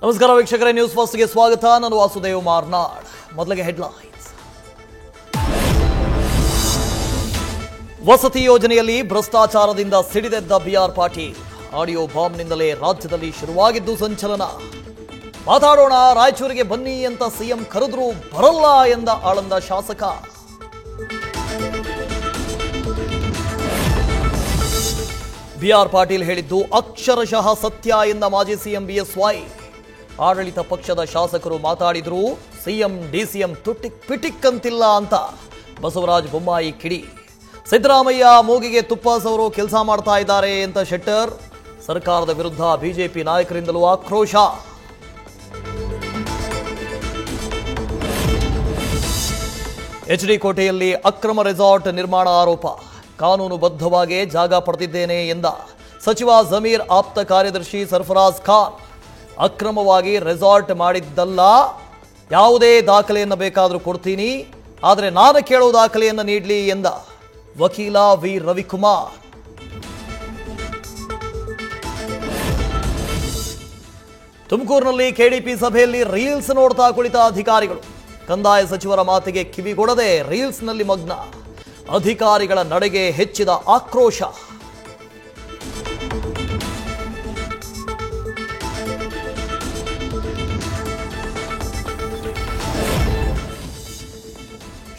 ನಮಸ್ಕಾರ ವೀಕ್ಷಕರೇ, ನ್ಯೂಸ್ ಫಸ್ಟ್ಗೆ ಸ್ವಾಗತ. ನಾನು ವಾಸುದೇವ್ ಮಾರ್ನಾಡ್. ಮೊದಲಿಗೆ ಹೆಡ್ಲೈನ್ಸ್. ವಸತಿ ಯೋಜನೆಯಲ್ಲಿ ಭ್ರಷ್ಟಾಚಾರದಿಂದ ಸಿಡಿದೆದ್ದ ಬಿಆರ್ ಪಾಟೀಲ್. ಆಡಿಯೋ ಬಾಂಬ್ನಿಂದಲೇ ರಾಜ್ಯದಲ್ಲಿ ಶುರುವಾಗಿದ್ದು ಸಂಚಲನ. ಮಾತಾಡೋಣ, ರಾಯಚೂರಿಗೆ ಬನ್ನಿ ಅಂತ ಸಿಎಂ ಕರೆದ್ರೂ ಬರಲ್ಲ ಎಂದ ಆಳಂದ ಶಾಸಕ. ಬಿಆರ್ ಪಾಟೀಲ್ ಹೇಳಿದ್ದು ಅಕ್ಷರಶಃ ಸತ್ಯ ಎಂದ ಮಾಜಿ ಸಿಎಂ ಬಿಎಸ್ವೈ. ಆಡಳಿತ ಪಕ್ಷದ ಶಾಸಕರು ಮಾತಾಡಿದ್ರು, ಸಿಎಂ ಡಿಸಿಎಂ ಪಿಟಿಕ್ ಅಂತಿಲ್ಲ ಅಂತ ಬಸವರಾಜ ಬೊಮ್ಮಾಯಿ ಕಿಡಿ. ಸಿದ್ದರಾಮಯ್ಯ ಮೂಗಿಗೆ ತುಪ್ಪ ಸವರೋ ಕೆಲಸ ಮಾಡ್ತಾ ಇದ್ದಾರೆ ಅಂತ ಶೆಟ್ಟರ್. ಸರ್ಕಾರದ ವಿರುದ್ಧ ಬಿಜೆಪಿ ನಾಯಕರಿಂದಲೂ ಆಕ್ರೋಶ. ಎಚ್ಡಿ ಕೋಟೆಯಲ್ಲಿ ಅಕ್ರಮ ರೆಸಾರ್ಟ್ ನಿರ್ಮಾಣ ಆರೋಪ. ಕಾನೂನುಬದ್ಧವಾಗಿ ಜಾಗ ಪಡೆದಿದ್ದೇನೆ ಎಂದ ಸಚಿವ ಜಮೀರ್ ಆಪ್ತ ಕಾರ್ಯದರ್ಶಿ ಸರ್ಫರಾಜ್ ಖಾನ್. ಅಕ್ರಮವಾಗಿ ರೆಸಾರ್ಟ್ ಮಾಡಿದ್ದಲ್ಲ, ಯಾವುದೇ ದಾಖಲೆಯನ್ನು ಬೇಕಾದರೂ ಕೊಡ್ತೀನಿ, ಆದರೆ ನಾನು ಕೇಳೋ ದಾಖಲೆಯನ್ನು ನೀಡಲಿ ಎಂದ ವಕೀಲ ವಿ ರವಿಕುಮಾರ್. ತುಮಕೂರಿನಲ್ಲಿ ಕೆಡಿಪಿ ಸಭೆಯಲ್ಲಿ ರೀಲ್ಸ್ ನೋಡ್ತಾ ಕುಳಿತ ಅಧಿಕಾರಿಗಳು. ಕಂದಾಯ ಸಚಿವರ ಮಾತಿಗೆ ಕಿವಿಗೊಡದೆ ರೀಲ್ಸ್ನಲ್ಲಿ ಮಗ್ನ. ಅಧಿಕಾರಿಗಳ ನಡೆಗೆ ಹೆಚ್ಚಿದ ಆಕ್ರೋಶ.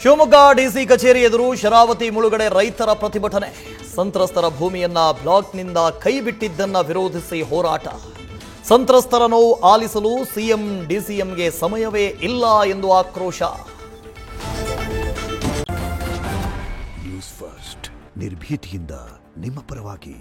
ಶಿವಮೊಗ್ಗ ಡಿಸಿ ಕಚೇರಿ ಎದುರು ಶರಾವತಿ ಮುಳುಗಡೆ ರೈತರ ಪ್ರತಿಭಟನೆ. ಸಂತ್ರಸ್ತರ ಭೂಮಿಯನ್ನ ಬ್ಲಾಕ್ನಿಂದ ಕೈಬಿಟ್ಟಿದ್ದನ್ನ ವಿರೋಧಿಸಿ ಹೋರಾಟ. ಸಂತ್ರಸ್ತರ ನೋವು ಆಲಿಸಲು ಸಿಎಂ ಡಿಸಿಎಂಗೆ ಸಮಯವೇ ಇಲ್ಲ ಎಂದು ಆಕ್ರೋಶ. ನ್ಯೂಸ್ ಫಸ್ಟ್, ನಿರ್ಭೀತಿಯಿಂದ ನಿಮ್ಮ ಪರವಾಗಿ.